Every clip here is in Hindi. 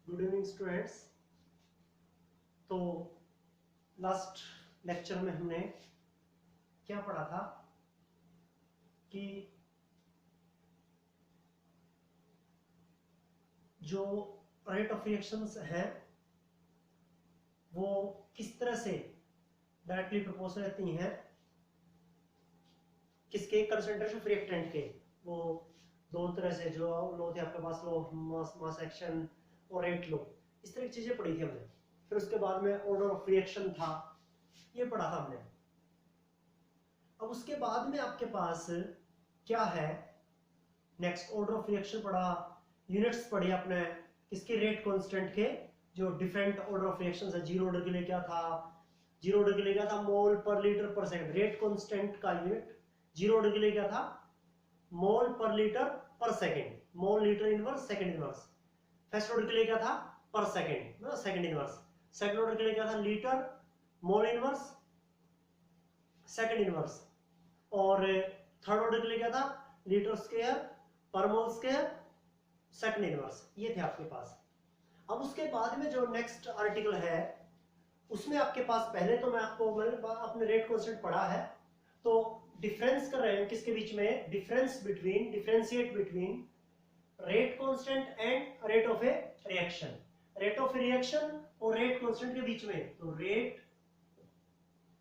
Good evening students. तो लास्ट लेक्चर में हमने क्या पढ़ा था कि जो रेट ऑफ रिएक्शंस है वो किस तरह से डायरेक्टली प्रोपोर्शनल रहती हैं किसके, कंसंट्रेशन ऑफ रिएक्टेंट के। वो दो तरह से जो लो थे आपके पास, लो मास एक्शन और रेट लो, इस तरह की चीजें पढ़ी थी हमने। फिर उसके बाद में ऑर्डर ऑफ रिएक्शन था, ये पढ़ा था हमने। अब उसके बाद में आपके पास क्या है, नेक्स्ट ऑर्डर ऑफ रिएक्शन पढ़ा, यूनिट्स पढ़ी आपने किसके, रेट कांस्टेंट के। जो डिफरेंट ऑर्डर ऑफ रिएक्शंस है, जीरो ऑर्डर के लिए क्या था, जीरो ऑर्डर के लिए क्या था, मोल पर लीटर पर सेकंड। रेट कांस्टेंट का यूनिट जीरो ऑर्डर के लिए क्या था, मोल पर लीटर पर second, mole litre inverse second inverse. First order के लिए क्या था, पर सेकंड, मतलब सेकंड इनवर्स। सेकंड ऑर्डर के लिए क्या था, litre mole inverse second inverse. और थर्ड ऑर्डर के लिए क्या था, लीटर स्क्वायर पर मोल स्क्वायर सेकंड इनवर्स। ये थे आपके पास। अब उसके बाद में जो नेक्स्ट आर्टिकल है उसमें आपके पास, पहले तो मैं आपको अपने रेट कांस्टेंट पढ़ा है, तो डिफरेंस कर रहे हैं किसके बीच में, differentiate between rate constant and rate of A reaction. Rate of reaction और रेट कांस्टेंट के बीच में, तो rate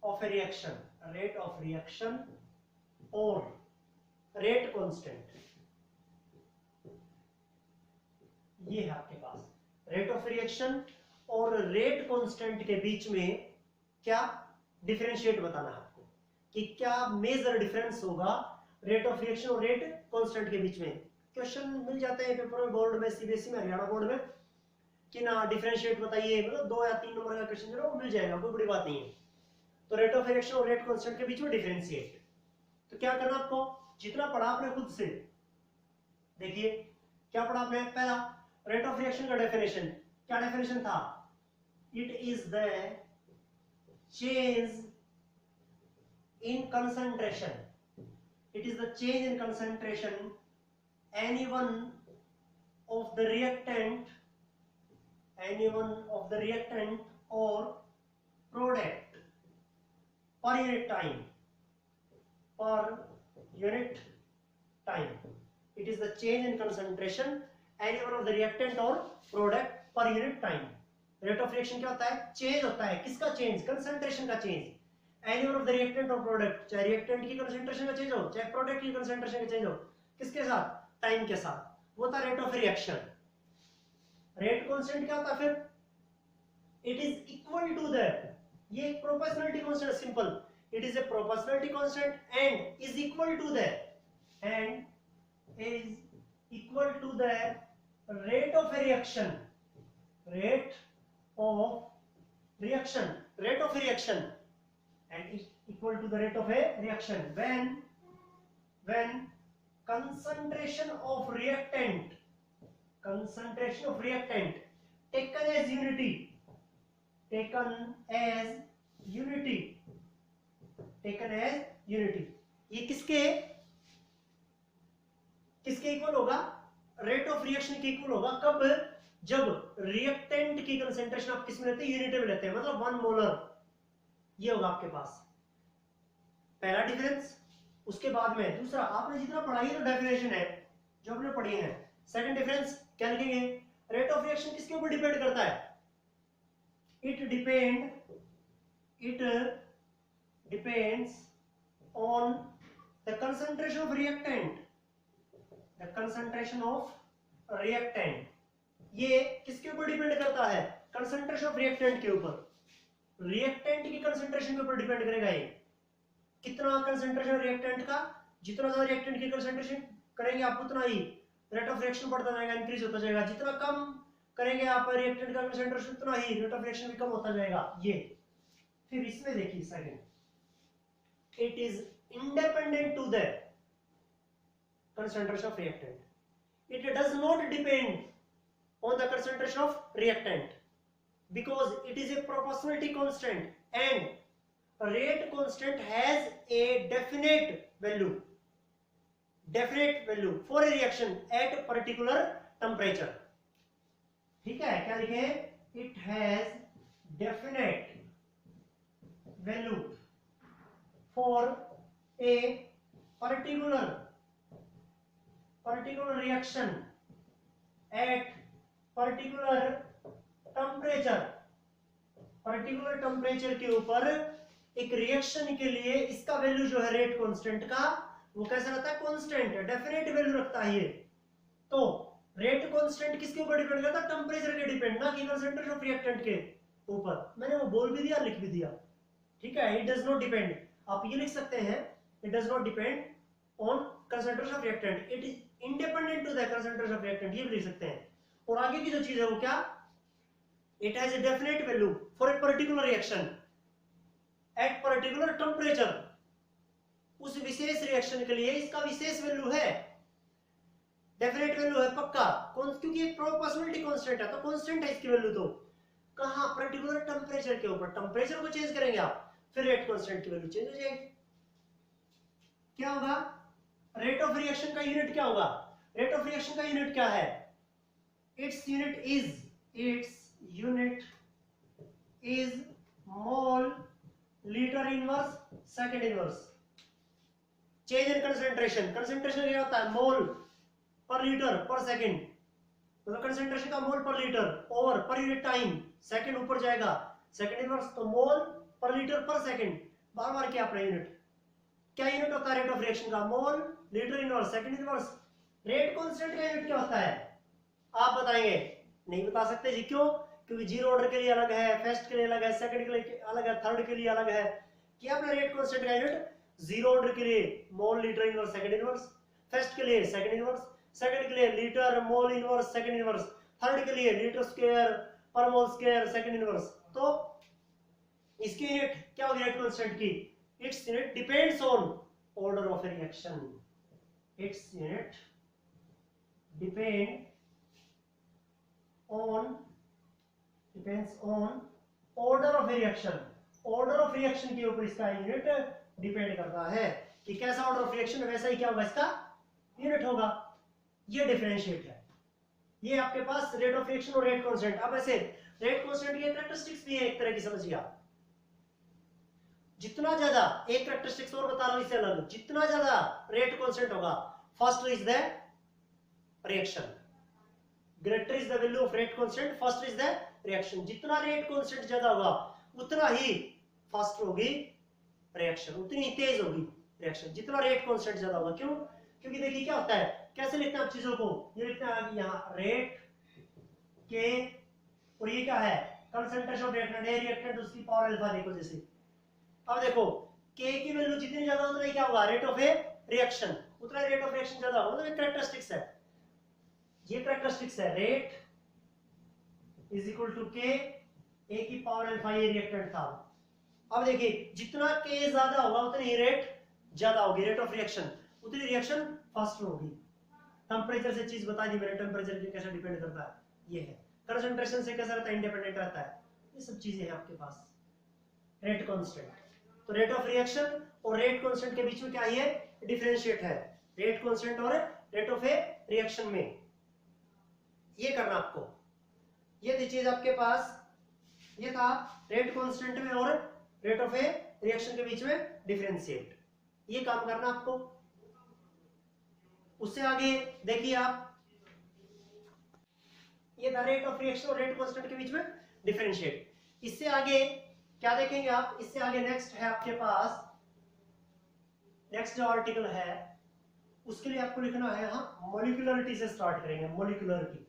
of A reaction, rate of reaction और रेट कांस्टेंट, ये है आपके पास। रेट ऑफ रिएक्शन और रेट कांस्टेंट के बीच में क्या डिफरेंशिएट बताना है आपको, कि क्या मेजर डिफरेंस होगा रेट ऑफ रिएक्शन और रेट कांस्टेंट के बीच में। क्वेश्चन मिल जाते हैं पेपर में, बोर्ड में, सीबीएसई में, हरियाणा बोर्ड में, कि ना डिफरेंशिएट बताइए, मतलब 2 या 3 नंबर का क्वेश्चन जो है वो मिल जाएगा, कोई बड़ी बात नहीं है। तो रेट ऑफ रिएक्शन और रेट कांस्टेंट के बीच में डिफरेंशिएट, तो क्या करना आपको, जितना पढ़ा आपने खुद से देखिए। क्या पढ़ा आपने, पहला रेट ऑफ रिएक्शन का डेफिनेशन, क्या डेफिनेशन था, it is the change in concentration, it is the change in concentration any one of the reactant or product per unit time, it is the change in concentration any one of the reactant or product per unit time। Rate of reaction क्या होता है, चेंज होता है, किसका चेंज, कंसंट्रेशन का change. Any one of the reactant और प्रोडक्ट, चाहे रिएक्टेंट की कंसंट्रेशन का चेंज हो, चाहे प्रोडक्ट की कंसंट्रेशन का चेंज हो, किसके साथ, टाइम के साथ, वो था rate of reaction. Rate constant क्या होता है फिर, it is equal to the, ये एक proportionality constant, simple, it is a proportionality constant and is equal to the, rate of reaction, rate of reaction and is equal to the rate of a reaction when concentration of reactant taken as unity, ये किसके इक्वल होगा, रेट ऑफ रिएक्शन के इक्वल होगा। कब, जब रिएक्टेंट की कंसंट्रेशन आप किस में लेते हैं, यूनिट में लेते हैं, मतलब 1 मोलर, ये होगा आपके पास पहला डिफरेंस। उसके बाद में दूसरा, आपने जितना पढ़ा है तो डेफिनेशन है जो आपने पढ़ी है। सेकंड डिफरेंस क्या लिखेंगे, रेट ऑफ रिएक्शन किसके ऊपर डिपेंड करता है, it depends on the concentration of reactant, ये किसके ऊपर डिपेंड करता है, कंसंट्रेशन ऑफ रिएक्टेंट के ऊपर, रिएक्टेंट की कंसंट्रेशन के ऊपर डिपेंड करेगा। ये कितना कंसंट्रेशन रिएक्टेंट का, जितना ज्यादा रिएक्टेंट की कंसंट्रेशन करेंगे आप उतना ही रेट ऑफ रिएक्शन बढ़ता जाएगा, इंक्रीज होता जाएगा। जितना कम करेंगे आप रिएक्टेंट का कंसंट्रेशन, उतना ही रेट ऑफ रिएक्शन भी कम होता जाएगा। ये फिर इसमें देखिए second, it is independent to the concentration of reactant, it does not depend on the concentration of reactant because it is a proportionality constant and rate constant has a definite value for a reaction at particular temperature। ठीक है, क्या लिखे, it has definite value for a particular reaction at particular temperature के ऊपर एक रिएक्शन के लिए इसका वैल्यू जो है रेट कांस्टेंट का, वो कैसा रहता है, कांस्टेंट, डेफिनेट वैल्यू रखता है ये। तो रेट कांस्टेंट किसके ऊपर डिपेंड करता है, टेम्परेचर के डिपेंड, ना कि कंसंट्रेशन ऑफ रिएक्टेंट के ऊपर। मैंने वो बोल भी दिया, लिख भी दिया, ठीक है। इट डज नॉट डिपेंड, आप ये लिख सकते हैं, it does not depend on concentration of reactant, it is independent to the concentration of reactant, ये भी लिख सकते हैं। और आगे की जो चीज है वो क्या, it has a definite value for a particular reaction at particular temperature, उस विशेष रिएक्शन के लिए इसका विशेष वैल्यू है, डेफिनेट वैल्यू है पक्का, क्योंकि एक प्रोपोर्शनलिटी कांस्टेंट है, तो कांस्टेंट है इसकी वैल्यू। तो कहां, पर्टिकुलर टेम्परेचर के ऊपर, टेम्परेचर को चेंज करेंगे आप, फिर रेट कांस्टेंट की वैल्यू चेंज हो जाएगी। क्या होगा, रेट ऑफ रिएक्शन का यूनिट क्या होगा, रेट ऑफ रिएक्शन का यूनिट क्या है, its unit is mole litre inverse second inverse. Change in concentration, concentration क्या होता है, मोल पर लीटर पर सेकंड, मतलब कंसंट्रेशन का मोल पर litre over per unit time, second ऊपर जाएगा, सेकंड इनवर्स, तो मोल पर लीटर पर सेकंड, बार बार क्या अपना यूनिट, क्या यूनिट होता है रेट ऑफ रिएक्शन का, mole litre inverse second inverse. Rate constant का यूनिट क्या होता है, आप बताएंगे, नहीं बता सकते जी, क्यों, क्योंकि जीरो ऑर्डर के लिए अलग है, फर्स्ट के लिए अलग है, सेकंड के लिए अलग है, थर्ड के लिए अलग है। क्या अपना रेट कांस्टेंट का यूनिट, जीरो ऑर्डर के लिए mole litre inverse second inverse, first के लिए सेकंड इनवर्स, सेकंड के लिए litre mole inverse second inverse, third के लिए लीटर स्क्वायर पर मोल स्क्वायर सेकंड इनवर्स। तो इसकी यूनिट क्या होगी रेट कांस्टेंट की, its unit depends on order of reaction, its unit depends on order of reaction, order of reaction के ऊपर इसका यूनिट डिपेंड करता है, कि कैसा ऑर्डर ऑफ रिएक्शन वैसा ही क्या होगा इसका यूनिट होगा। ये डिफरेंशिएट है, ये आपके पास रेट ऑफ रिएक्शन और रेट कांस्टेंट। अब ऐसे रेट कांस्टेंट की कैरेक्टरिस्टिक्स भी है एक तरह की, समझिए आप, जितना ज्यादा, एक कैरेक्टरिस्टिक्स और बता रहा हूं इससे अलग, जितना ज्यादा रेट कांस्टेंट होगा, first is the reaction, greater is the value of rate constant, first is the reaction. जितना रेट कांस्टेंट ज्यादा होगा उतना ही फास्ट होगी रिएक्शन, उतनी ही तेज होगी रिएक्शन, जितना रेट कांस्टेंट ज्यादा होगा। क्यों, क्योंकि देखिए क्या होता है, कैसे लिखते हैं आप चीजों को, ये लिखते हैं यहाँ रेट के, और ये क्या है, concentration of reactant, A reactant उसकी पावर अल्फा, देखो जैसे, अब देखो के की वैल्यू जितनी ज्यादा उतना ही क्या होगा, रेट ऑफ ए रिएक्शन, उतना रेट ऑफ रिएक्शन ज्यादा होगा, मतलब कैरेक्टरिस्टिक्स है, ये कैरेक्टरिस्टिक्स है, रेट इज इक्वल टू के, ए की पावर अल्फा, ये रिएक्टेंट था। अब देखिए जितना के ज्यादा होगा उतनी ही रेट ज्यादा होगी, रेट ऑफ रिएक्शन, उतनी रिएक्शन फास्ट होगी। टेम्परेचर से चीज बता दी मैंने, टेम्परेचर पे कैसे डिपेंड करता है, ये है, कंसंट्रेशन से कैसा रहता है, इंडिपेंडेंट रहता है, ये सब चीजें हैं आपके पास रेट कांस्टेंट। तो रेट ऑफ रिएक्शन और रेट कांस्टेंट के बीच में क्या है, डिफरेंशिएट है, रेट कांस्टेंट और रेट ऑफ ए रिएक्शन में, ये करना आपको। ये थी चीज आपके पास, ये था रेट कांस्टेंट में और रेट ऑफ ए रिएक्शन के बीच में डिफरेंशिएट, ये काम करना आपको। उससे आगे देखिए आप, ये था रेट ऑफ रिएक्शन और रेट कांस्टेंट के बीच में डिफरेंशिएट। इससे आगे क्या देखेंगे आप, इससे आगे नेक्स्ट है आपके पास, नेक्स्ट जो आर्टिकल है उसके लिए आपको लिखना है, हाँ मॉलिक्यूलरिटी से स्टार्ट करेंगे। मॉलिक्यूलरिटी,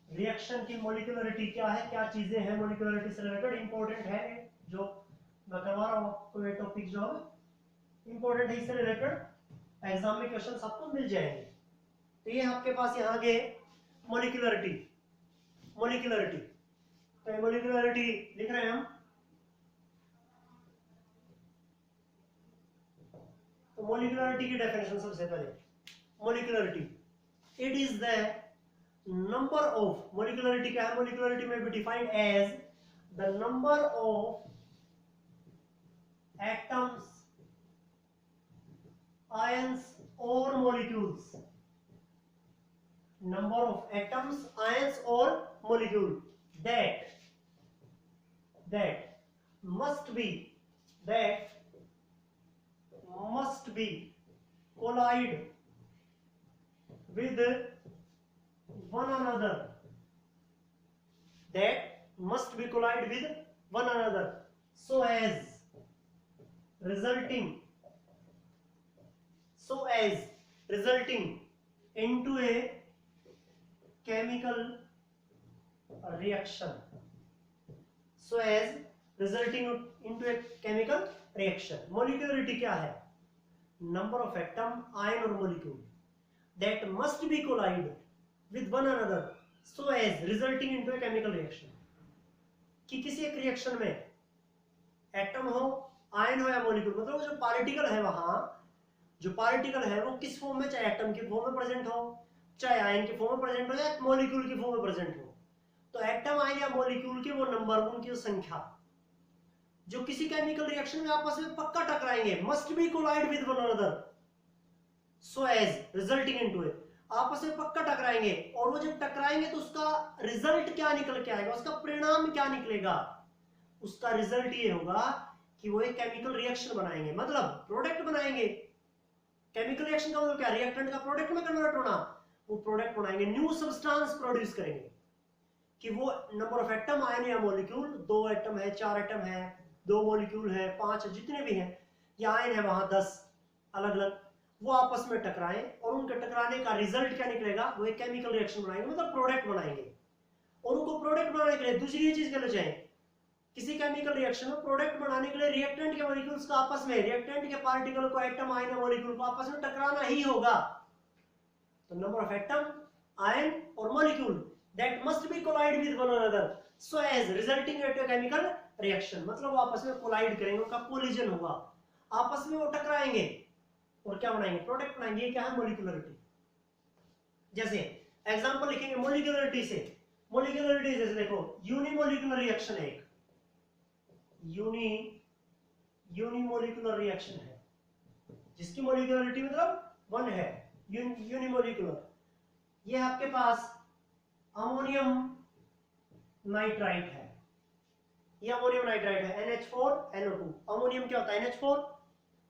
रिएक्शन की मॉलिक्यूलरिटी क्या है, क्या चीजें हैं मॉलिक्यूलरिटी से रिलेटेड, इंपॉर्टेंट है, जो मैं करवा रहा हूं आपको, ये टॉपिक जो है इंपॉर्टेंट है, इससे रिलेटेड एग्जाम में क्वेश्चन आपको मिल जाएंगे। तो ये आपके पास यहाँ आगे मॉलिक्यूलरिटी, मॉलिक्यूलरिटी, तो मॉलिक्यूलरिटी लिख रहे हैं हम। तो मॉलिक्यूलरिटी की डेफिनेशन सबसे पहले, molecularity, it is the number of, molecularity क्या है, मॉलिक्यूलरिटी में भी defined as the number of atoms, ions और molecules, number of atoms, ions और molecule that must be collide with one another, so as resulting into a chemical reaction. Molecularity क्या है? Number of atom, ion और molecule that must be collide with one another so as resulting into a chemical reaction. कि किसी एक रिएक्शन में एटम हो, आयन हो या मोलिक्यूल, मतलब जो पार्टिकल है वहां, जो पार्टिकल है वो किस फॉर्म में, चाहे एटम के फॉर्म में प्रेजेंट हो, चाहे आयन के फॉर्म में प्रेजेंट हो, या मॉलिक्यूल के फॉर्म में प्रेजेंट हो, तो एटम, आयन या मॉलिक्यूल के वो नंबर, उनकी संख्या जो किसी केमिकल रिएक्शन में आपस में पक्का टकराएंगे, must be collide with one another so as resulting into it, आपस में पक्का टकराएंगे, और वो जब टकराएंगे तो उसका रिजल्ट क्या निकल के आएगा, उसका परिणाम क्या निकलेगा? उसका रिजल्ट ये होगा कि वो एक केमिकल रिएक्शन बनाएंगे, मतलब प्रोडक्ट बनाएंगे। केमिकल रिएक्शन का मतलब क्या? रिएक्टेंट का प्रोडक्ट में कन्वर्ट होना, वो प्रोडक्ट बनाएंगे, न्यू सब्सटेंस प्रोड्यूस करेंगे। कि वो नंबर ऑफ एटम, आयन या मॉलिक्यूल, 2 एटम है, 4 एटम है, 2 मॉलिक्यूल है, 5 जितने भी हैं, या आयन है वहां 10 अलग अलग, वो आपस में टकराएं, और उनके टकराने का रिजल्ट क्या निकलेगा? वो एक केमिकल रिएक्शन बनाएंगे, मतलब प्रोडक्ट बनाएंगे। और उनको प्रोडक्ट बनाने के लिए दूसरी चीज कर जाए, किसी केमिकल रिएक्शन में प्रोडक्ट बनाने के लिए रिएक्टेंट के मॉलिक्यूल्स का आपस में, रिएक्टेंट के पार्टिकल को, एटम, आयन या मॉलिक्यूल को आपस में टकराना ही होगा। तो नंबर ऑफ एटम, आयन और molecule that must be collide with one another so as resulting into a chemical reaction, मतलब वो आपस में कोलाइड करेंगे, उनका कोलिजन होगा, आपस में वो टकराएंगे और क्या बनाएंगे? प्रोडक्ट बनाएंगे। क्या है? मॉलिक्यूलरिटी। जैसे एग्जांपल लिखेंगे मॉलिक्यूलरिटी से, जैसे देखो यूनिमोलिकुलर रिएक्शन है, एक यूनिमोलिकुलर रिएक्शन है जिसकी मॉलिक्यूलरिटी मतलब 1 है, यूनिमोलिकुलर। ये आपके पास अमोनियम नाइट्राइट है, ये अमोनियम नाइट्राइट है, NH4NO2। अमोनियम क्या होता है? NH4,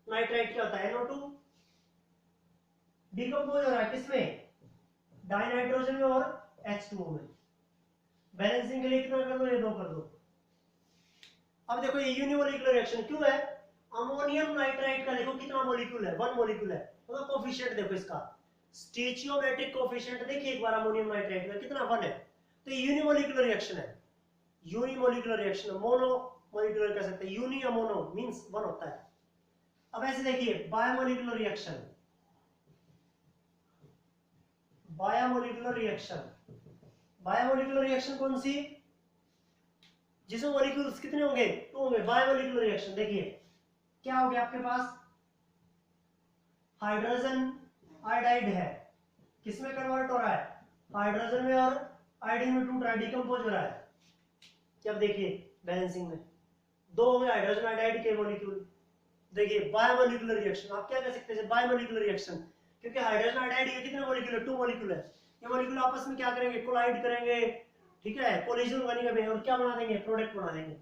नाइट्राइट क्या होता है? NO2। डिकम्पोज हो रहा है किसमें? डाइनाइट्रोजन में और H2O में। बैलेंसिंग के लिए कितना कर दो? ये 2 कर दो। अब देखो ये यूनिमोलिकुलर रिएक्शन क्यों है? अमोनियम नाइट्राइट का देखो कितना मॉलिक्यूल है? 1 मॉलिक्यूल है, मतलब कोफिशिएंट देखो इसका, स्टिचियोमेट्रिक कोफिशिएंट देखिए एक बार अमोनियम नाइट्राइट का कितना? 1 है। तो ये यूनिमोलिकुलर रिएक्शन है, यूनिमोलिकुलर रिएक्शन। मोनो मॉलिक्यूलर कह सकते हैं, यूनि या मोनो मींस 1 होता है। अब ऐसे देखिए बायोमोलिकुलर रिएक्शन, बायोमोलिकुलर रिएक्शन कौन सी? जिसमें मॉलिक्यूल्स कितने होंगे? 2 होंगे। बायोमोलिकुलर रिएक्शन देखिए क्या हो गया आपके पास? हाइड्रोजन आयोडाइड है, किसमें कन्वर्ट हो रहा है? हाइड्रोजन में, और आयोडीन में टूट रहा है, डिकम्पोज हो रहा है। क्या देखिए बैलेंसिंग में 2 होंगे हाइड्रोजन आयोडाइड के मॉलिक्यूल। देखिए बायोमोलिकुलर रिएक्शन, आप क्या कह सकते हैं? बायोमोलिकुलर रिएक्शन, क्योंकि हाइड्रोजन आयोडाइड के कितने मॉलिक्यूल है? 2 मॉलिक्यूल है। ये मॉलिक्यूल आपस में क्या करेंगे? कोलाइड करेंगे, ठीक है, कोलिजन बनेगा और क्या बना देंगे? प्रोडक्ट बना देंगे।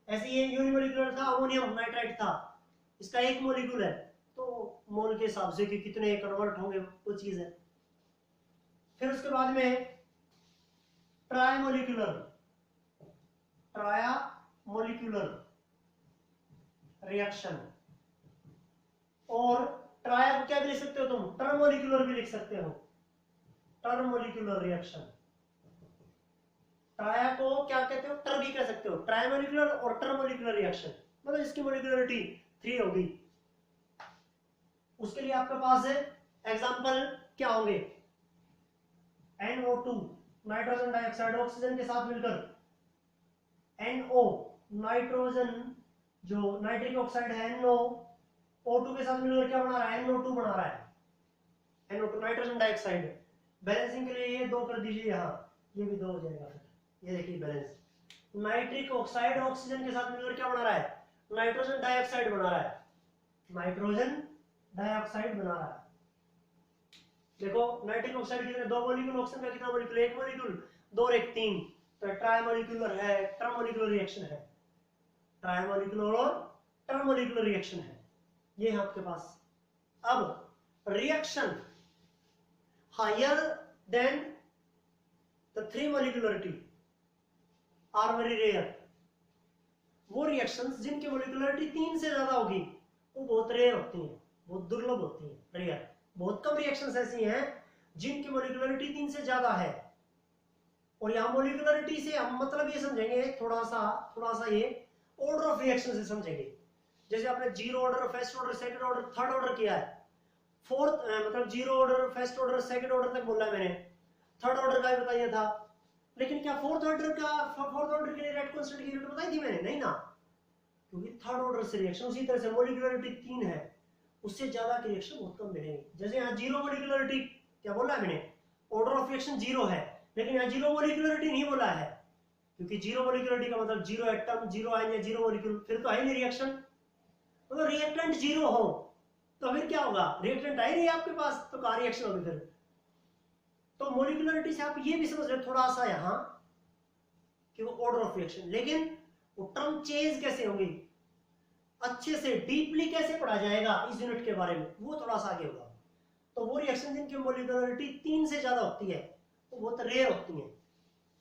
ऐसे ये यूनिमोलिकुलर था, अमोनियम नाइट्राइट था, इसका 1 मॉलिक्यूल है, तो मोल के हिसाब से कि कितने कन्वर्ट होंगे वो चीज है। फिर उसके बाद में ट्रायमोलिकुलर रिएक्शन, और ट्राया को क्या भी लिख सकते हो तुम? टर्मोलिकुलर भी लिख सकते हो, टर्मोलिकुलर रिएक्शन। ट्राया को क्या कहते हो? टर भी कह सकते हो, ट्रायमोलिकुलर और टर्मोलिकुलर रिएक्शन, मतलब इसकी मॉलिक्यूलरिटी 3 होगी। उसके लिए आपके पास है एग्जांपल क्या होंगे? NO2 नाइट्रोजन डाइऑक्साइड ऑक्सीजन के साथ मिलकर, NO नाइट्रोजन जो नाइट्रिक ऑक्साइड है, NO O2 के साथ मिलकर क्या बना रहा है? NO2 बना रहा है, NO2 नाइट्रोजन डाइऑक्साइड। बैलेंसिंग के लिए ये 2 कर दीजिए, यहाँ ये भी 2 हो जाएगा। ये देखिए बैलेंस, नाइट्रिक ऑक्साइड ऑक्सीजन के साथ मिलकर क्या बना रहा है? नाइट्रोजन डाइऑक्साइड बना रहा है, नाइट्रोजन डाइऑक्साइड बना रहा है। देखो नाइट्रिक ऑक्साइड कितने? 2 मॉलिक्यूल, ऑक्सीजन का कितना मॉलिक्यूल? 1 मॉलिक्यूल। 2 और 1 3, तो ट्राइमोलिकुलर है, टर्मोलिकुलर रिएक्शन है, ट्राइमोलिकुलर और टर्मोलिकुलर रिएक्शन है ये है आपके पास। अब reaction higher than the 3 molecularity are very rare. वो रिएक्शंस जिनकी मोलिकुलरिटी 3 से ज्यादा होगी वो बहुत रेयर होती हैं, बहुत दुर्लभ होती हैं, रेयर। बहुत कम रिएक्शंस ऐसी हैं जिनकी मोलिकुलरिटी 3 से ज्यादा है। और यहाँ मोलिकुलरिटी से हम मतलब ये समझेंगे थोड़ा सा ये ऑर्डर ऑफ रिएक्शन से समझेंगे। जैसे आपने zero order, first order, second order, third order किया है, फोर्थ मतलब zero order, first order, second order तक बोला है मैंने, थर्ड ऑर्डर का भी बताया था, लेकिन क्या फोर्थ ऑर्डर के लिए रेट कांस्टेंट की यूनिट बताई थी मैंने? नहीं ना, क्योंकि थर्ड ऑर्डर से रिएक्शन उसी तरह से मोलिकुलरिटी 3 है, उससे ज्यादा की रिएक्शन बहुत कम मिलेंगे। जैसे यहाँ जीरो मोलिकुलरिटी क्या बोला है मैंने, ऑर्डर ऑफ रिएक्शन जीरो है, लेकिन यहाँ जीरो मोलिकुलरिटी नहीं बोला है, क्योंकि जीरो मोलिकुलरिटी का मतलब जीरो एटम, जीरो आयन या जीरो मोलिक्यूल, फिर तो है नहीं रिएक्शन। तो रिएक्टेंट जीरो हो तो फिर क्या होगा, रिएक्टेंट आई नहीं आपके पास, तो कहाँ रिएक्शन होगी फिर। तो मोलिकुलरिटी से आप ये भी समझ रहे थोड़ा सा यहाँ कि वो ऑर्डर ऑफ रिएक्शन, लेकिन वो टर्म चेंज कैसे होंगी, अच्छे से डीपली कैसे पढ़ा जाएगा इस यूनिट के बारे में, वो थोड़ा सा आगे होगा। तो वो रिएक्शन जिनकी मोलिकुलरिटी 3 से ज्यादा होती है वो बहुत रेयर होती है।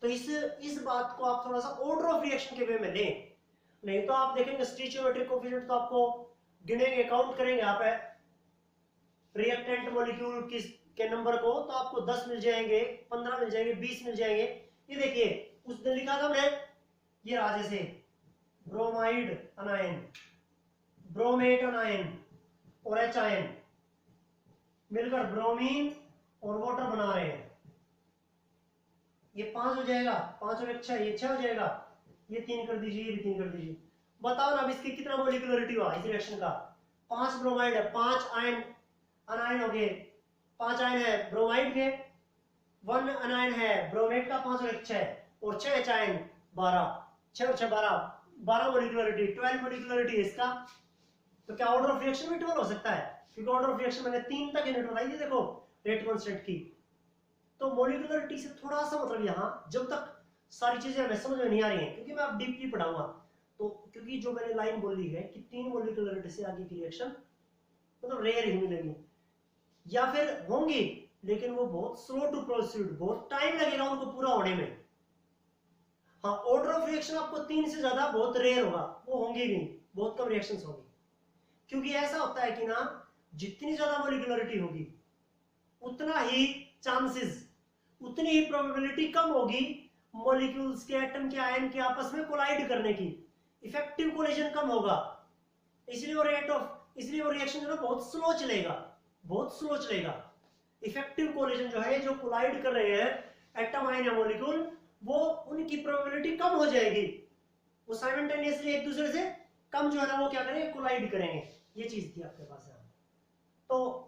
तो इस बात को आप थोड़ा सा ऑर्डर ऑफ रिएक्शन के वे में लें, नहीं तो आप देखेंगे स्टोइचियोमेट्रिक कोएफिशिएंट तो आपको गिनेंगे, काउंट करेंगे आप रिएक्टेंट मॉलिक्यूल किस के नंबर को, तो आपको 10 मिल जाएंगे, 15 मिल जाएंगे, 20 मिल जाएंगे। ये देखिए उस दिन लिखा था मैंने, ये रहा जैसे ब्रोमाइड अनायन, ब्रोमेट अनायन और एच आयन मिलकर ब्रोमीन और वाटर बना रहे हैं, ये 5 हो जाएगा, 5 और 1 6, ये 6 हो जाएगा, ये 3 कर दीजिए, ये भी 3 कर दीजिए। बताओ ना अब इसकी कितना मोलिकुलरिटी हुआ इस रिएक्शन का। 5 ब्रोमाइड है, 5 आयन अनायन हो गए, 5 आयन है ब्रोमाइड के, 1 अनायन है ब्रोमेट का, 5 और 1 6, और 6 एच आयन 12, 6 और 6 12 मोलिकुलरिटी, 12 मोलिकुलरिटी है इसका। तो क्या ऑर्डर ऑफ रिएक्शन में 12 हो सकता है, क्योंकि ऑर्डर ऑफ रिएक्शन मैंने 3 तक यूनिट बताई थी, देखो रेट कांस्टेंट की। तो मोलिकुलरिटी से थोड़ा सा मतलब यहाँ जब तक सारी चीजें हमें समझ में नहीं आ रही हैं, क्योंकि मैं अब डीपली पढ़ाऊंगा, तो क्योंकि जो मैंने लाइन बोली है कि 3 मोलिकुलरिटी से आगे की रिएक्शन मतलब रेयर ही मिलेगी, या फिर होंगी लेकिन वो बहुत स्लो टू प्रोसीड, बहुत टाइम लगेगा उनको पूरा होने में। हाँ, ऑर्डर ऑफ रिएक्शन आपको 3 से ज्यादा बहुत रेयर होगा, वो होंगे नहीं, बहुत कम रिएक्शंस होंगी, क्योंकि ऐसा होता है कि ना जितनी ज्यादा मोलिकुलरिटी होगी उतना ही चांसेस, उतनी ही प्रोबेबिलिटी कम होगी मॉलिक्यूल्स के, एटम के, आयन के आपस में कोलाइड करने की, इफेक्टिव कोलिजन कम होगा, इसलिए वो रिएक्शन जो है बहुत स्लो चलेगा, बहुत स्लो चलेगा। इफेक्टिव कोलिजन जो है, जो कोलाइड कर रहे हैं एटम, आयन या मॉलिक्यूल, वो उनकी प्रोबेबिलिटी कम हो जाएगी, वो साइमल्टेनियसली एक दूसरे से कम जो है ना वो क्या करेंगे, कोलाइड करेंगे। ये चीज थी आपके पास यहाँ। तो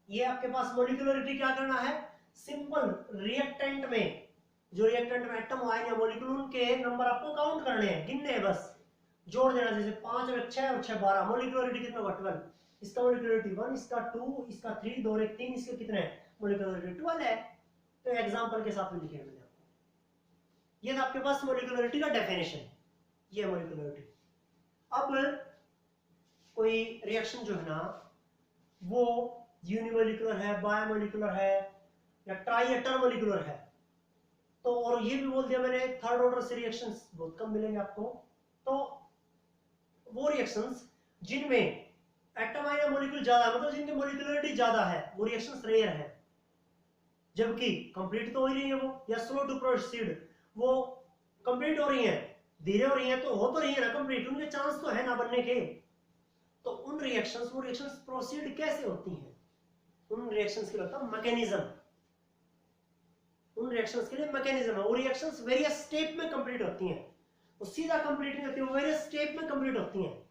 ये आपके पास मोलिकुलरिटी क्या करना है, सिंपल रिएक्टेंट में, जो रिएक्टेंट में एटम, आयन या मॉलिक्यूल, उनके नंबर आपको काउंट करने हैं, गिनने हैं, बस जोड़ देना। जैसे 5 और 6 और 6 12, मोलिकुलरिटी कितना होगा 12, इसका मोलिकुलरिटी 1, इसका 2, इसका 3, 2 और 1 3, इसके कितने मोलिकुलरिटी 12 है। तो एग्जांपल के साथ में लिखे मैंने आपको। ये था आपके पास मोलिकुलरिटी का डेफिनेशन, ये मोलिकुलरिटी। अब कोई रिएक्शन जो है ना वो यूनिमोलिकुलर है, बायोमोलिकुलर है या ट्राई या टर्मोलिकुलर है, तो और ये भी बोल दिया मैंने थर्ड ऑर्डर से रिएक्शंस बहुत कम मिलेंगे आपको। तो वो रिएक्शंस जिनमें एटम, आयन या मॉलिक्यूल ज्यादा है, मतलब जिनकी मोलिकुलरिटी ज्यादा है, वो रिएक्शंस रेयर है, जबकि कंप्लीट तो हो ही रही है वो, या स्लो टू प्रोसीड, वो कंप्लीट हो रही है, धीरे हो रही है, तो हो तो रही है ना कंप्लीट, उनके चांस तो है ना बनने के। तो उन रिएक्शंस, वो रिएक्शंस प्रोसीड कैसे होती हैं, उन रिएक्शंस के लिए मैकेनिज्म, उन रिएक्शंस के लिए मैकेनिज्म है। वो रिएक्शंस वेरियस स्टेप में कंप्लीट होती हैं, वो सीधा कंप्लीट नहीं होती, वो वेरियस स्टेप में कंप्लीट होती हैं।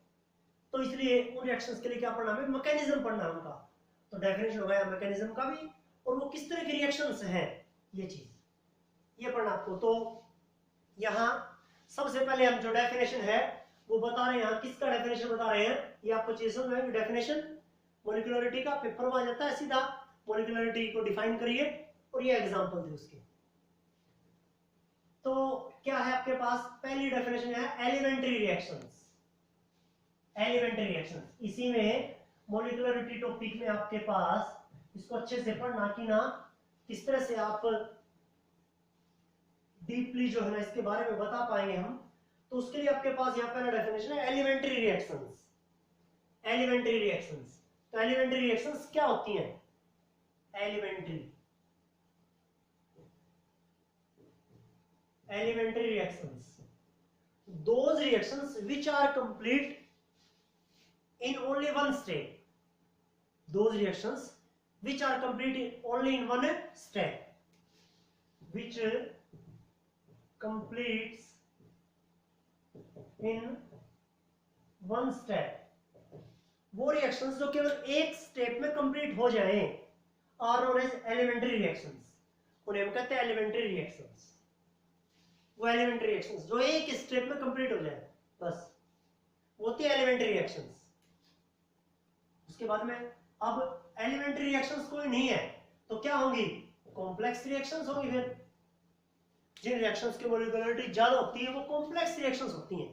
तो इसलिए उन रिएक्शंस के लिए क्या पढ़ना है, मैकेनिज्म पढ़ना है उनका। तो डेफिनेशन हो गया मैकेनिज्म का भी, और वो किस तरह की रिएक्शंस हैं, ये चीज ये पढ़ना आपको। तो यहाँ सबसे पहले हम जो डेफिनेशन है वो बता रहे हैं, यहाँ किसका डेफिनेशन बता रहे हैं, ये आपको चीज समझ में, डेफिनेशन मोलिकुलरिटी का पेपर में आ जाता है सीधा, मोलिकुलरिटी को डिफाइन करिए, और ये एग्जांपल थे उसके। क्या है आपके पास? पहली डेफिनेशन है एलिमेंट्री रिएक्शंस। एलिमेंट्री रिएक्शंस, इसी में मॉलिक्यूलरिटी टॉपिक में आपके पास इसको अच्छे से पढ़ना कि ना किस तरह से आप डीपली जो है ना इसके बारे में बता पाएंगे हम। तो उसके लिए आपके पास यहाँ पहला डेफिनेशन है एलिमेंट्री रिएक्शंस। एलिमेंट्री रिएक्शंस, तो एलिमेंट्री रिएक्शंस क्या होती हैं? elementary reactions, those reactions which are complete in only one step. Those reactions which are complete only in one step, which completes in one step. वो रिएक्शंस जो केवल एक स्टेप में कंप्लीट हो जाएं are known as elementary reactions. उन्हें हम कहते हैं एलिमेंट्री रिएक्शंस। वो एलिमेंट्री रिएक्शंस जो एक स्टेप में कंप्लीट हो जाए, बस वो होती है एलिमेंट्री रिएक्शंस। उसके बाद में अब एलिमेंट्री रिएक्शंस कोई नहीं है तो क्या होंगी? कॉम्प्लेक्स रिएक्शंस होंगी। फिर जिन रिएक्शंस की मॉलिक्यूलरिटी ज्यादा होती है वो कॉम्प्लेक्स रिएक्शंस होती हैं।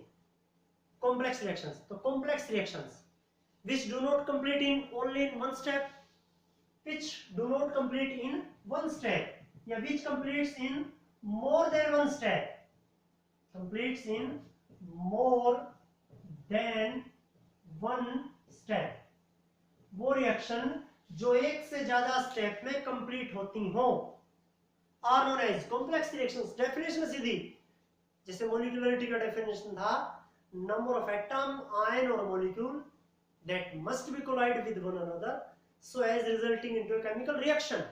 कॉम्प्लेक्स रिएक्शंस, तो complex reactions which do not complete in only in one step, which do not complete in one step, या which completes in more than one step, completes in more than one step। वो रिएक्शन जो एक से ज्यादा स्टेप में कंप्लीट होती हो are known as complex reactions. Definition सीधी, जैसे मॉलिक्यूलरिटी का डेफिनेशन था नंबर ऑफ एटम, आयन और molecule that must be collide with one another so as resulting into a chemical reaction।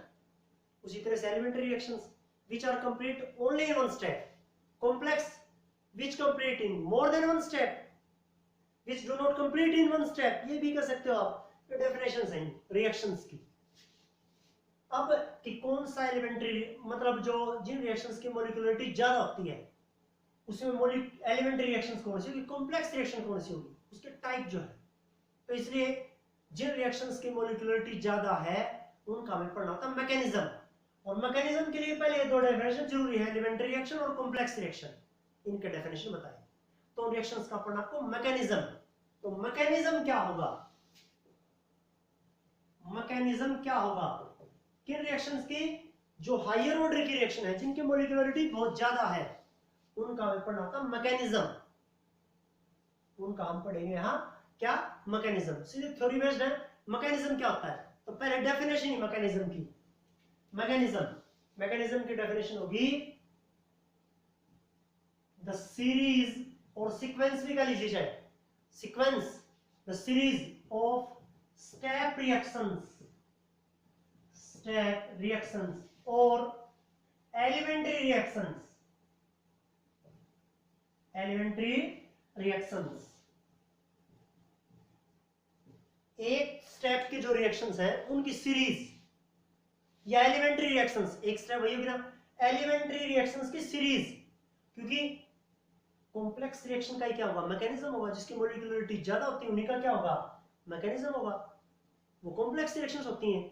उसी तरह से elementary reactions which are complete only in one step, complex which complete in more than one step, which do not complete in one step, ये भी कर सकते हो आप। ये definitions हैं reactions की। अब कि कौन सा elementary, मतलब जो जिन reactions की molecularity ज्यादा होती है उसमें elementary reactions कौन सी होगी, complex reaction कौन सी होगी, उसके टाइप जो है। तो इसलिए जिन रिएक्शंस की मॉलिक्यूलरिटी ज्यादा है उनका हमें पढ़ना होता है मैकेनिज्म। और मैकेनिज्म के लिए पहले दो डेफिनेशन जरूरी है, एलिमेंट्री रिएक्शन और कॉम्प्लेक्स रिएक्शन। इनके डेफिनेशन बताएं तो रिएक्शंस का पढ़ना आपको मैकेनिज्म। तो मैकेनिज्म क्या होगा? मैकेनिज्म क्या होगा किन रिएक्शंस की? जो हायर ऑर्डर की रिएक्शन है, जिनकी मॉलिक्यूलरिटी बहुत ज्यादा है, उनका हमें पढ़ना होता है मैकेनिज्म। उनका हम पढ़ेंगे यहां क्या? मैकेनिज्म। सीधे थ्योरी बेस्ड है। मैकेनिज्म क्या होता है? तो पहले डेफिनेशन ही मैकेनिज्म की। मैकेनिज्म की डेफिनेशन होगी द सीरीज, और सीक्वेंस भी कह लीजिए चाहे, sequence, the series of step reactions और एलिमेंट्री रिएक्शंस। एक स्टेप की जो रिएक्शंस हैं उनकी सीरीज, या एलिमेंट्री रिएक्शंस, एक स्टेप वही होगी ना, एलिमेंट्री रिएक्शंस की सीरीज। क्योंकि कॉम्प्लेक्स रिएक्शन का ही क्या होगा? मैकेनिज्म होगा। जिसकी मॉलिक्यूलरिटी ज्यादा होती है उन्हीं का क्या होगा? मैकेनिज्म होगा। वो कॉम्प्लेक्स रिएक्शंस होती हैं।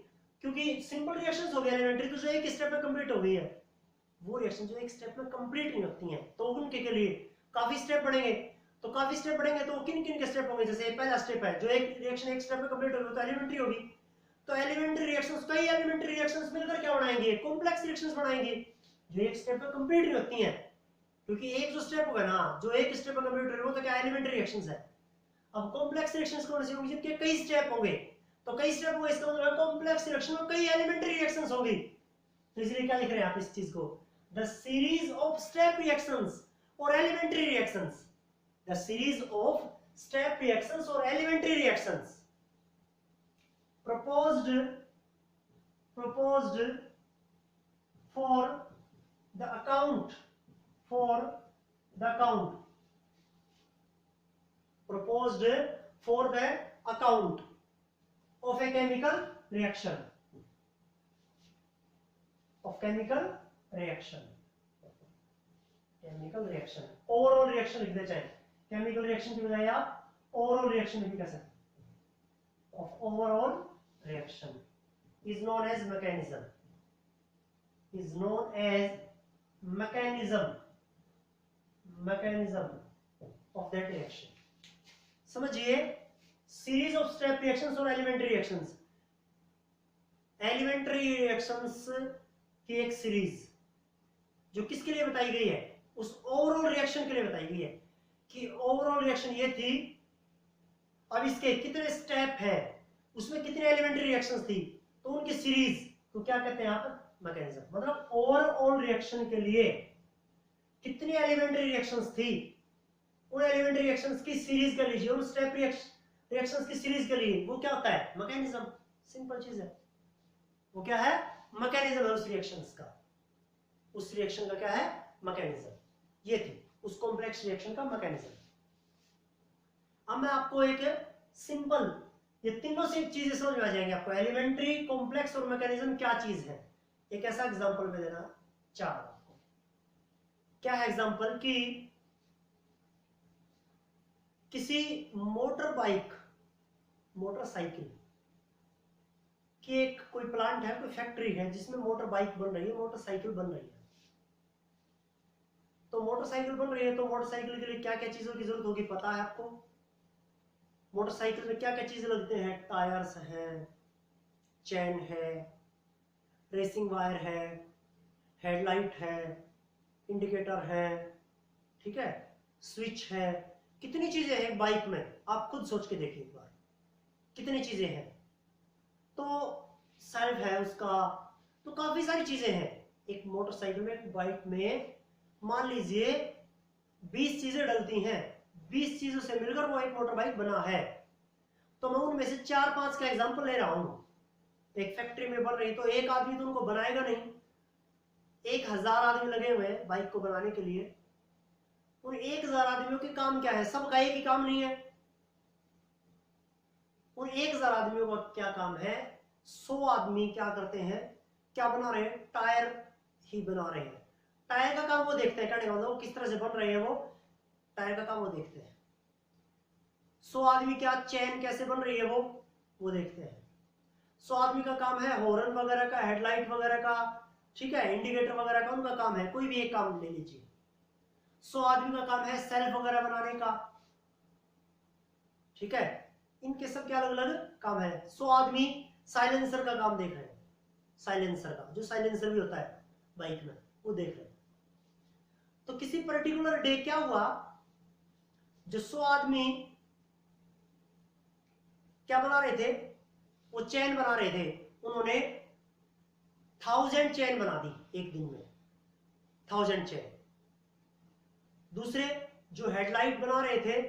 क्योंकि सिंपल रिएक्शंस हो गए एलिमेंट्री, तो जो एक स्टेप में कंप्लीट हो गई है, वो रिएक्शन जो एक स्टेप में कंप्लीट नहीं होती हैं तो उनके के लिए काफी स्टेप बढ़ेंगे। तो काफी स्टेप बढ़ेंगे तो किन किन के स्टेप होंगे? जैसे पहला स्टेप है जो एक रिएक्शन एक स्टेप में कंप्लीट होगी तो एलिमेंट्री होगी। तो एलिमेंट्री रिएक्शंस, कई एलिमेंट्री रिएक्शंस मिलकर क्या बनाएंगे? कॉम्प्लेक्स रिएक्शंस बनाएंगे जो एक स्टेप में कंप्लीट नहीं होती हैं। क्योंकि एक जो स्टेप होगा ना, जो एक स्टेप में कंप्लीट हो रहा है वो तो क्या? एलिमेंट्री रिएक्शंस है। अब कॉम्प्लेक्स रिएक्शंस कौन सी होंगी? जिनके कई स्टेप होंगे। तो कई स्टेप होंगे इसका मतलब कॉम्प्लेक्स रिएक्शन में कई एलिमेंट्री रिएक्शंस होंगी। तो इसलिए क्या लिख रहे हैं आप इस चीज को? The series of step reactions और elementary reactions. The series of step reactions or elementary reactions proposed for the account of a chemical reaction, overall reaction लिख दे चाहे, केमिकल रिएक्शन की बजाय आप ओवरऑल रिएक्शन भी कह सकते हैं। Of overall reaction is known as mechanism, mechanism of that reaction. समझिए, सीरीज ऑफ स्टेप रिएक्शंस और एलिमेंट्री रिएक्शंस, एलिमेंट्री रिएक्शंस की एक सीरीज जो किसके लिए बताई गई है, उस ओवरऑल रिएक्शन के लिए बताई गई है कि ओवरऑल रिएक्शन ये थी, अब इसके कितने स्टेप है, उसमें कितने एलिमेंट्री रिएक्शंस थी, तो उनकी सीरीज को क्या कहते हैं आप, मैकेनिज्म। मतलब ओवरऑल रिएक्शन के लिए कितनी एलिमेंट्री रिएक्शंस थी, उन एलिमेंट्री रिएक्शंस की सीरीज कर लीजिए, उन स्टेप रिएक्शंस की सीरीज के लिए वो क्या होता है, मैकेनिज्म। सिंपल चीज है, वो क्या है, मैकेनिज्म है उस रिएक्शंस का, उस रिएक्शन का क्या है, मैकेनिज्म। ये थी उस कॉम्प्लेक्स रिएक्शन का मैकेनिज्म। अब मैं आपको एक सिंपल, ये तीनों से चीजें समझ में आ जाएंगे आपको, एलिमेंट्री, कॉम्प्लेक्स और मैकेनिज्म क्या चीज है। एक ऐसा एग्जांपल में देना चाह रहा हूं आपको। क्या है एग्जांपल कि किसी मोटरबाइक, मोटरसाइकिल की एक कोई प्लांट है, कोई फैक्ट्री है जिसमें मोटरबाइक बन रही है, मोटरसाइकिल बन रही है। तो मोटरसाइकिल बन रही है तो मोटरसाइकिल के लिए क्या क्या चीजों की जरूरत होगी, पता है आपको। मोटरसाइकिल में क्या क्या चीजें लगते हैं, टायर्स हैं, चेन है, रेसिंग वायर है, हेडलाइट है, इंडिकेटर है, ठीक है, स्विच है, कितनी चीजें हैं बाइक में, आप खुद सोच के देखिए एक बार, कितनी चीजें हैं। तो सेल्फ है उसका, तो काफी सारी चीजें हैं एक मोटरसाइकिल में, एक बाइक में। मान लीजिए 20 चीजें डलती हैं, 20 चीजों से मिलकर वो एक मोटर बाइक बना है। तो मैं उनमें से 4-5 का एग्जांपल ले रहा हूं। एक फैक्ट्री में बन रही है तो एक आदमी तो उनको बनाएगा नहीं, 1000 आदमी लगे हुए हैं बाइक को बनाने के लिए। उन 1000 आदमियों के काम क्या है, सबका एक ही काम नहीं है। उन 1000 आदमियों का क्या काम है, 100 आदमी क्या करते हैं, क्या बना रहे हैं, टायर ही बना रहे हैं। टायर का काम वो देखते हैं, कहने का मतलब वो किस तरह से बन रहे हैं, वो टायर का काम वो देखते हैं। 100 आदमी क्या, चेन कैसे बन रही है वो देखते हैं। 100 आदमी का काम है हॉर्न वगैरह का, हेडलाइट वगैरह का, ठीक है, इंडिकेटर वगैरह का, उनका काम है। कोई भी एक काम ले लीजिए। 100 आदमी का काम है सेल्फ वगैरह बनाने का, ठीक है, इनके सब क्या अलग अलग काम है। 100 आदमी साइलेंसर का काम देख रहे हैं, साइलेंसर का, जो साइलेंसर भी होता है बाइक में, वो देख रहे हैं। तो किसी पर्टिकुलर डे क्या हुआ, जो 100 आदमी क्या बना रहे थे, वो चेन बना रहे थे, उन्होंने 1000 चेन बना दी एक दिन में, 1000 चेन। दूसरे जो हेडलाइट बना रहे थे,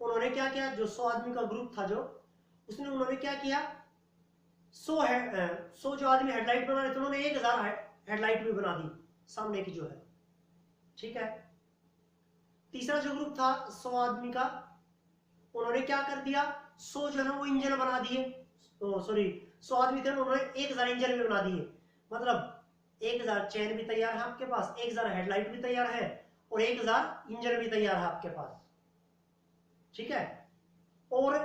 उन्होंने क्या किया, जो 100 आदमी का ग्रुप था जो, उसने उन्होंने क्या किया, 100 जो आदमी हेडलाइट बना रहे थे, उन्होंने 1000 हेडलाइट भी बना दी सामने की जो है, ठीक है। तीसरा जो ग्रुप था 100 आदमी का, उन्होंने क्या कर दिया, 100 जो है ना वो इंजन बना दिए, सॉरी 100 आदमी थे, उन्होंने 1000 इंजन भी बना दिए। मतलब 1000 चेन भी तैयार है आपके पास, 1000 हेडलाइट भी तैयार है, और 1000 इंजन भी तैयार है आपके पास, ठीक है। और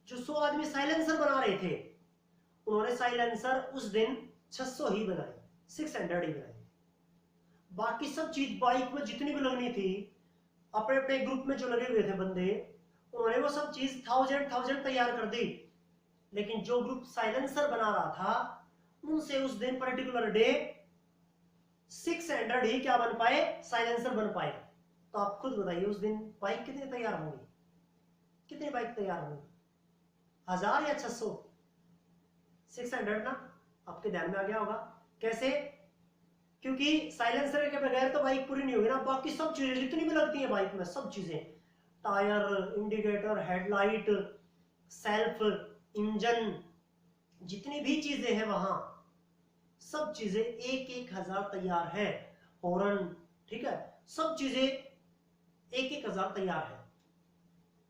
जो 100 आदमी साइलेंसर बना रहे थे, उन्होंने साइलेंसर उस दिन 600 ही बनाए, 600 ही बनाए। बाकी सब चीज बाइक में जितनी भी लगनी थी, अपने अपने ग्रुप में जो लगे हुए थे बंदे, उन्होंने वो सब चीज 1000 तैयार कर दी। लेकिन जो ग्रुप साइलेंसर बना रहा था, उनसे उस दिन पर्टिकुलर डे 600 ही क्या बन पाए, साइलेंसर बन पाए। तो आप खुद बताइए उस दिन बाइक कितनी तैयार होंगी, कितनी बाइक तैयार होंगी, 1000 या 600? 600 ना, आपके ध्यान में आ गया होगा कैसे, क्योंकि साइलेंसर के बगैर तो बाइक पूरी नहीं होगी ना। बाकी सब चीजें जितनी भी लगती है बाइक में, सब चीजें, tyre, indicator, headlight, self, engine, जितनी भी चीजें हैं वहां, सब चीजें 1000 तैयार है। हॉर्न, ठीक है, सब चीजें 1000 तैयार है।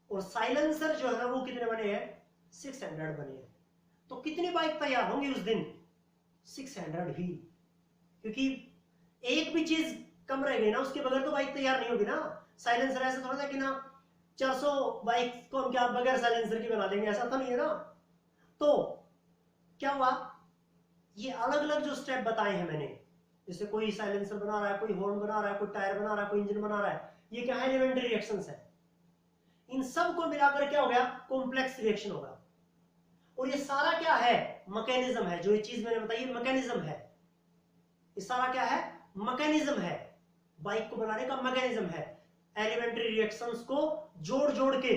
और साइलेंसर जो है ना वो कितने बने हैं, 600 बने हैं। तो कितनी बाइक तैयार होंगी उस दिन, 600 ही, क्योंकि एक भी चीज कम रह गई ना, उसके बगैर तो बाइक तैयार नहीं होगी ना। साइलेंसर ऐसा थोड़ा था कि ना 400 बाइक को हम क्या बगैर साइलेंसर की बना देंगे, ऐसा तो नहीं है ना। तो क्या हुआ, ये अलग अलग जो स्टेप बताए हैं मैंने, जैसे कोई साइलेंसर बना रहा है, कोई हॉर्न बना रहा है, कोई टायर बना रहा है, कोई इंजन बना रहा है, ये क्या है, एलिमेंट्री रिएक्शंस है। इन सब को मिलाकर क्या हो गया, कॉम्प्लेक्स रिएक्शन होगा। और ये सारा क्या है, मैकेनिज्म है। जो ये चीज मैंने बताई मैकेनिज्म है, ये सारा क्या है, मैकेनिज्म है, बाइक को बनाने का मैकेनिज्म है। एलिमेंट्री रिएक्शंस को जोड़ जोड़ के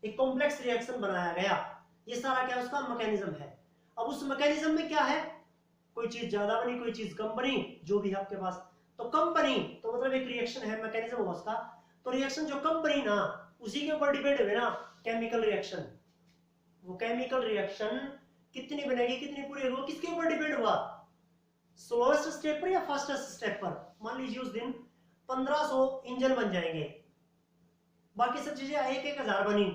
एक कॉम्प्लेक्स रिएक्शन बनाया गया, ये सारा क्या उसका मैकेनिज्म है। अब उस मैकेनिज्म में क्या है, कोई चीज ज्यादा बनी, कोई चीज कम बनी, जो भी है आपके पास, तो कम बनी तो मतलब एक रिएक्शन है, मैकेनिज्म होगा उसका। तो रिएक्शन जो कम बनी ना, उसी के ऊपर डिपेंड हुए ना केमिकल रिएक्शन। वो केमिकल रिएक्शन कितनी बनेगी, कितनी पूरी होगी, किसके ऊपर डिपेंड हुआ, स्लोएस्ट स्टेप पर या फास्टेस्ट स्टेप पर। मान लीजिए उस दिन 1500 इंजन बन जाएंगे, बाकी सब चीजें 1000 बनी,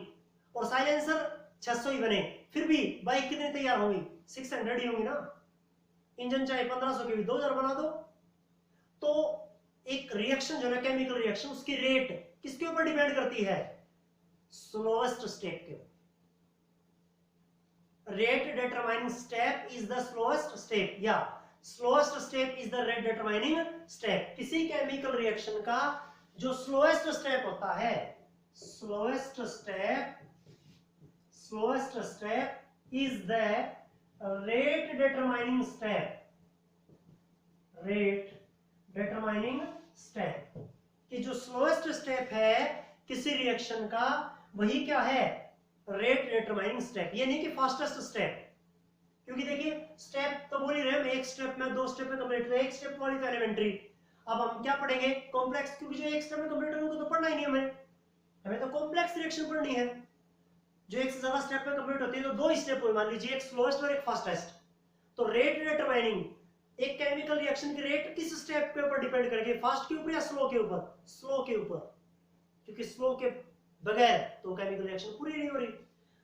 और साइलेंसर 600 ही बने, फिर भी बाइक कितनी तैयार होगी, 600 ही होंगी ना। इंजन चाहे 1500 के भी 2000 बना दो। तो एक रिएक्शन जो है केमिकल रिएक्शन, उसकी रेट किसके ऊपर डिपेंड करती है, स्लोएस्ट स्टेप के। Rate determining step is the slowest step, या slowest step is the rate determining step. किसी केमिकल रिएक्शन का जो स्लोएस्ट स्टेप होता है, slowest step is the rate determining step, rate determining step. कि जो स्लोएस्ट स्टेप है किसी रिएक्शन का, वही क्या है, रेट डिटरमाइनिंग स्टेप। ये नहीं कि फास्टेस्ट स्टेप, क्योंकि देखिए स्टेप तो बोल ही रहे हैं, एक स्टेप में, 2 स्टेप में कंप्लीट, एक स्टेप वाली तो एलिमेंट्री। अब हम क्या पढ़ेंगे, कॉम्प्लेक्स, क्योंकि जो एक स्टेप में कंप्लीट होगा तो पढ़ना ही नहीं हमें तो कॉम्प्लेक्स रिएक्शन पढ़नी है। जो एक से ज्यादा स्टेप में कंप्लीट होती है तो 2 स्टेप हुए, मान लीजिए एक स्लोएस्ट और एक फास्टेस्ट। तो रेट डिटरमाइनिंग, एक केमिकल रिएक्शन की रेट किस स्टेप के ऊपर डिपेंड करेगी, फास्ट के ऊपर या स्लो के ऊपर, स्लो के ऊपर, क्योंकि स्लो के बगैर तो केमिकल रिएक्शन पूरी नहीं हो रही।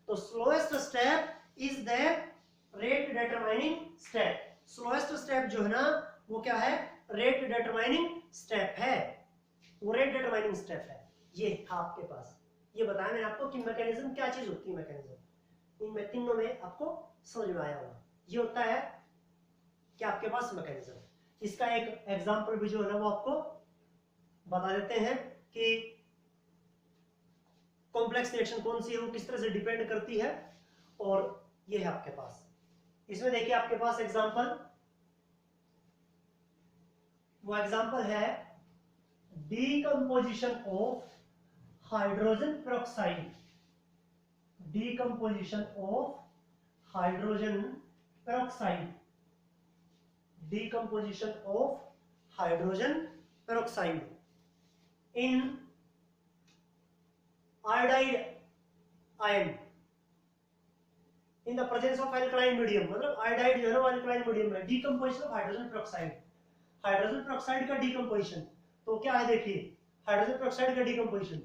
तो slowest step is the rate determining step. Slowest step जो है ना, वो क्या है, रेट डिटरमाइनिंग स्टेप है, वो रेट डिटरमाइनिंग स्टेप है। ये था आपके पास, ये बताया मैंने आपको कि मैकेनिज्म क्या चीज होती है। मैकेनिज्म इनमें तीनों में आपको समझ में आया होगा। ये होता है कि आपके पास मैकेनिज्म, इसका एक एग्जांपल भी जो है ना वो आपको बता देते हैं कि कॉम्प्लेक्स रिएक्शन कौन सी है, वो किस तरह से डिपेंड करती है। और ये है आपके पास, इसमें देखिए आपके पास एग्जांपल, वो एग्जांपल है decomposition of hydrogen peroxide, decomposition of hydrogen peroxide, decomposition of hydrogen peroxide in iodide ion in the presence of alkaline medium। मतलब iodide जो है ना alkaline medium है। decomposition of hydrogen peroxide, hydrogen peroxide का decomposition तो क्या है, देखिए हाइड्रोजन पेरोक्साइड का decomposition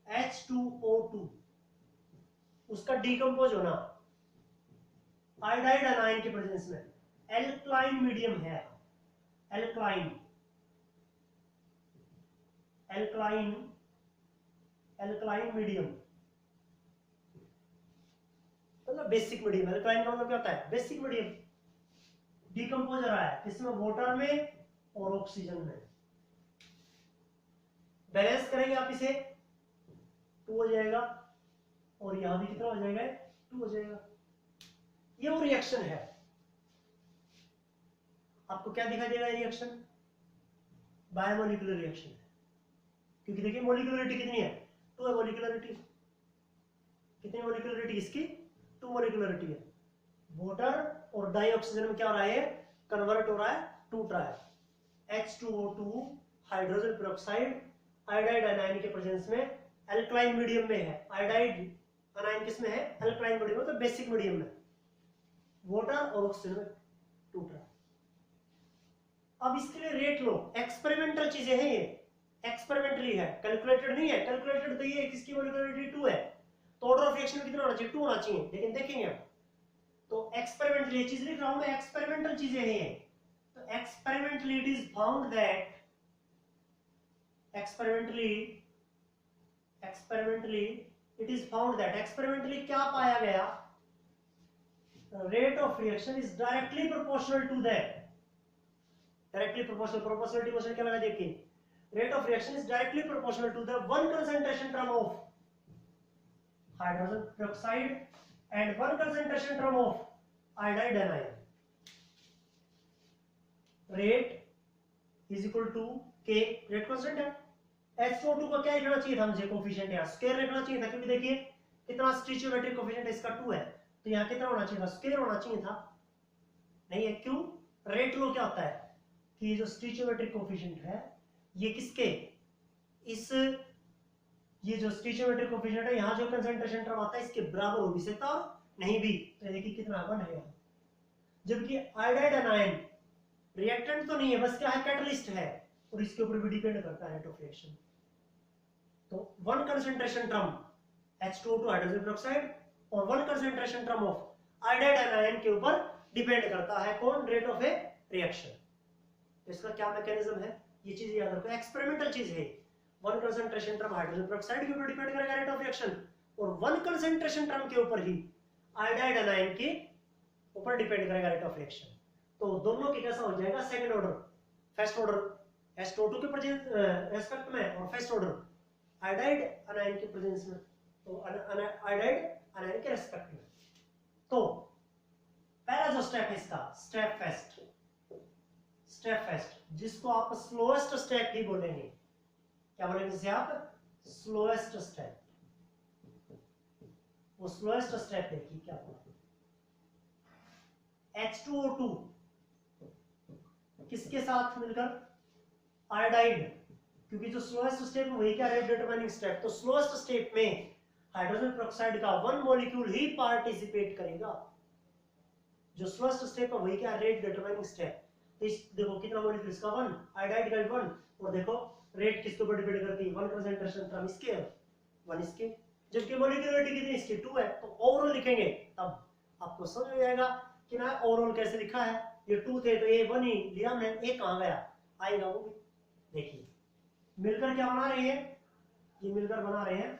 H2O2, उसका डिकम्पोज होना आयोडाइड आयन के प्रेजेंस में, एल्कलाइन मीडियम है, एल्कलाइन, एल्कलाइन, एल्कलाइन मीडियम मतलब बेसिक मीडियम। एल्कलाइन का मतलब क्या होता है, बेसिक मीडियम। डिकम्पोज रहा है किसमें, वाटर में और ऑक्सीजन में। बैलेंस करेंगे आप इसे, 2 हो जाएगा, और यहां भी कितना हो जाएगा, 2 हो जाएगा। ये वो रिएक्शन है। आपको क्या दिखाई देगा, रिएक्शन बायोमोलिकुलर रिएक्शन है, क्योंकि देखिए मोलिकुलरिटी कितनी है, 2 है मोलिकुलरिटी। कितनी मोलिकुलरिटी इसकी, 2 मोलिकुलरिटी है। वाटर और डाइऑक्सीजन में क्या हो रहा है, कन्वर्ट हो रहा है, टूट रहा है। H2O2 hydrogen peroxide iodide ion के प्रेजेंस में एल्कलाइन मीडियम में है। आयोडाइड आयन किसमें है, एल्कलाइन मीडियम में, तो बेसिक मीडियम में, वाटर और ऑक्सीजन में टूट रहा है। अब इसके लिए रेट लो, एक्सपेरिमेंटल चीजें हैं ये, एक्सपेरिमेंटली है, कैलकुलेटेड नहीं है। कैलकुलेटेड तो ये किसकी मोलिकुलरिटी 2 है, तो ऑर्डर ऑफ रिएक्शन कितना होना चाहिए, 2 होना चाहिए, लेकिन देखेंगे हम। तो एक्सपेरिमेंटली ये चीज लिख रहा हूं मैं, एक्सपेरिमेंटल चीजें हैं ये। तो experimentally it is found that, experimentally it is found that, experimentally क्या पाया गया, rate of reaction is directly proportional to that, directly proportional, proportionality question क्या लगा देखिए, rate of reaction is directly proportional to the one concentration term of hydrogen peroxide and one concentration term of iodide anion. Rate is equal to K, rate constant है, H2O2 का क्या लिखना चाहिए था मुझे, कोफिशिएंट यहाँ स्क्वायर लिखना चाहिए था, क्योंकि देखिए कितना स्टिचियोमेट्रिक कोफिशिएंट इसका 2 है, तो यहाँ कितना होना चाहिए था, स्क्वायर होना चाहिए था, नहीं है। क्यों? रेट लो क्या होता है कि जो स्टिचियोमेट्रिक कोफिशिएंट है ये किसके, इस ये जो स्टिचियोमेट्रिक कोफिशिएंट है यहाँ जो कंसंट्रेशन टर्म आता है इसके बराबर हो भी सकता और नहीं भी, तो देखिए कितना 1 है यहाँ। जबकि आयोडाइड एनायन रिएक्टेंट तो नहीं है, बस क्या है, कैटलिस्ट है, और इसके ऊपर भी डिपेंड करता है रेट ऑफ रिएक्शन। तो one concentration term H2O2 hydrogen peroxide और one concentration term of iodide anion के ऊपर डिपेंड करता है कौन, रेट ऑफ ए रिएक्शन। तो इसका क्या मैकेनिज्म है, ये चीज याद रखो, एक्सपेरिमेंटल चीज है। One concentration term hydrogen peroxide के ऊपर डिपेंड करेगा रेट ऑफ रिएक्शन, और वन कंसंट्रेशन टर्म के ऊपर ही आयोडाइड एनायन के ऊपर डिपेंड करेगा रेट ऑफ रिएक्शन। तो दोनों की कैसा हो जाएगा, second order, first order H2O2 के रेस्पेक्ट में और फर्स्ट ऑर्डर आयोडाइड एनायन के प्रेजेंस में, तो आयोडाइड एनायन के रेस्पेक्ट में। तो पहला जो स्टेप है इसका, स्टेप फर्स्ट, स्टेप फर्स्ट जिसको आप स्लोएस्ट स्टेप ही बोलेंगे, क्या बोलेंगे इसे आप, स्लोएस्ट स्टेप। वो स्लोएस्ट स्टेप देखिए क्या बोला, H2O2 किसके साथ मिलकर, आयोडाइड, क्योंकि जो स्लोएस्ट स्टेप है वही क्या, रेट डिटरमाइनिंग स्टेप। तो स्लोएस्ट स्टेप में हाइड्रोजन पेरोक्साइड का वन मॉलिक्यूल ही पार्टिसिपेट करेगा, जो स्लोएस्ट स्टेप है वही क्या, रेट डिटरमाइनिंग स्टेप। तो इस देखो कितना मॉलिक्यूल इसका 1, आयोडाइड का 1, और देखो रेट किसके ऊपर डिपेंड करती है, वन कंसंट्रेशन टर्म इसके 1 इसके, जबकि मॉलिक्यूलरिटी कितनी इसकी 2 है। तो ओवरऑल लिखेंगे तब आपको समझ में आएगा कि ना ओवरऑल कैसे लिखा है, ये 2 थे तो ये 1 ही लिया हमने, एक कहां गया, आएगा वो भी। देखिए मिलकर क्या बना रहे हैं, ये मिलकर बना रहे हैं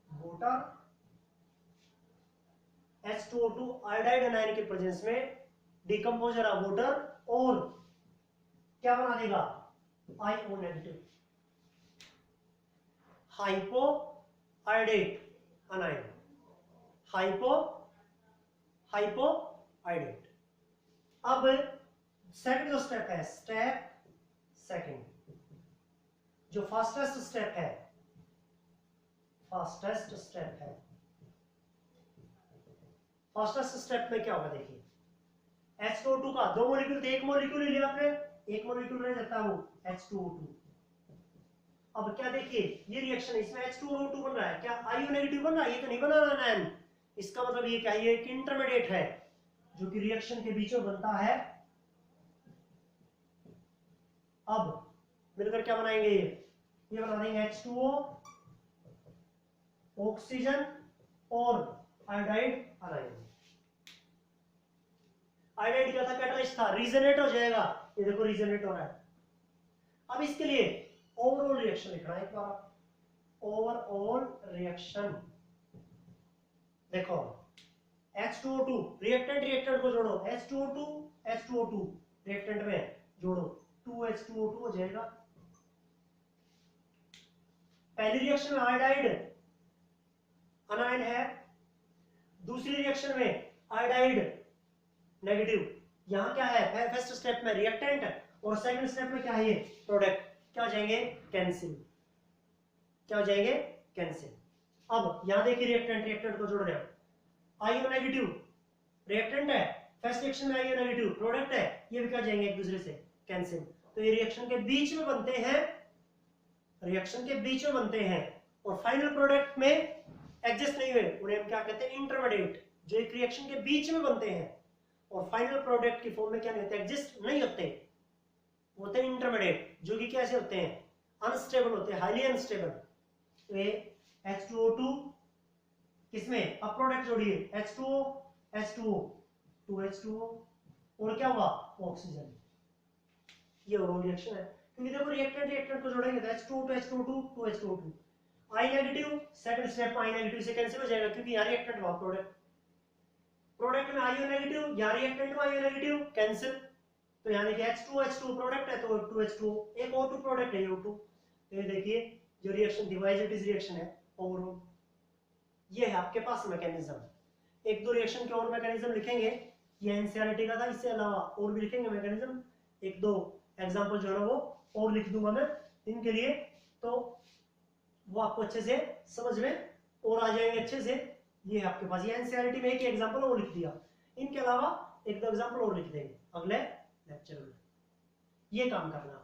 वाटर, H2O2 आयोडाइड एनायन के प्रेजेंस में डिकम्पोज रहा वाटर, और क्या बना देगा, IO negative, hypo iodate anion, hypo iodate. अब सेकंड जो स्टेप है, स्टेप सेकंड, जो फास्टेस्ट स्टेप है, फास्टेस्ट स्टेप है, फास्टेस्ट स्टेप में क्या होगा देखिए, H2O2 का 2 मॉलिक्यूल थे, एक मॉलिक्यूल ही लिया आपने, एक मॉलिक्यूल रह जाता है वो H2O2। अब क्या देखिए ये रिएक्शन, इसमें H2O2 बन रहा है, क्या आईओ नेगेटिव बन रहा है, ये तो नहीं बना रहा एनायन, इसका मतलब ये क्या है, ये एक इंटरमीडिएट है जो कि रिएक्शन के बीच में बनता है। अब मिलकर क्या बनाएंगे, ये बना देंगे H2O, ऑक्सीजन और आयोडाइड एनायन। आयोडाइड क्या था, कैटलिस्ट था, रीजनरेट हो जाएगा, ये देखो रीजनरेट हो रहा है। अब इसके लिए ओवरऑल रिएक्शन लिखना है एक बार, ओवरऑल रिएक्शन। देखो H2O2 रिएक्टेंट को जोड़ो, H2O2 रिएक्टेंट में जोड़ो, 2H2O2 हो जाएगा। पहली रिएक्शन में आयोडाइड एनायन है, दूसरी रिएक्शन में आयोडाइड नेगेटिव। यहां क्या है, फर्स्ट स्टेप में रिएक्टेंट और सेकंड स्टेप में क्या है, ये प्रोडक्ट, क्या हो जाएंगे, कैंसिल, क्या हो जाएंगे, कैंसिल। अब यहां देखिए रिएक्टेंट को जोड़ रहे हैं, आईओ नेगेटिव रिएक्टेंट है, फर्स्ट रिएक्शन में आईओ नेगेटिव प्रोडक्ट है, ये भी क्या जाएंगे एक दूसरे से कैंसिल। तो ये रिएक्शन के बीच में बनते हैं, रिएक्शन के बीच में बनते हैं, और फाइनल प्रोडक्ट में एडजस्ट नहीं हुए, उन्हें हम क्या कहते हैं, इंटरमीडिएट, जो एक रिएक्शन के बीच में बनते हैं और फाइनल प्रोडक्ट की फॉर्म में क्या नहीं होते, एडजस्ट नहीं होते, होते हैं इंटरमीडिएट, जो कि कैसे होते हैं, अनस्टेबल होते हैं, हाईली अनस्टेबल। तो ये H2O2 किसमें, अब प्रोडक्ट जोड़िए, H2O 2H2O, और क्या हुआ, ऑक्सीजन। ये ओवरऑल रिएक्शन है, क्योंकि देखो रिएक्टेंट को जोड़ेंगे तो H2O 2H2O, I negative, second step I negative से कैंसिल हो जाएगा, क्योंकि यहाँ रिएक्टेंट हुआ प्रोडक्ट में आईओ नेगेटिव, यहाँ रिएक्टेंट में आईओ नेगेटिव, कैंसिल। तो यहाँ देखिए H2 प्रोडक्ट है तो 2H2 एक O2 प्रोडक्ट है O2। तो ये देखिए जो रिएक्शन थी वाइजेटिस रिएक्शन है ओवरऑल। ये है आपके पास मैकेनिज्म। एक दो रिएक्शन के और मैकेनिज्म लिखेंगे, ये एनसीईआरटी का था, इससे अलावा और भी लिखेंगे मैकेनिज्म, एक दो एग्जांपल जो है ना वो और लिख दूंगा मैं इनके लिए, तो वो आपको अच्छे से समझ में और आ जाएंगे अच्छे से। ये है आपके पास, ये एनसीईआरटी में एक एग्जांपल और लिख दिया, इनके अलावा एक दो एग्जांपल और लिख देंगे अगले लेक्चर में। ये काम करना।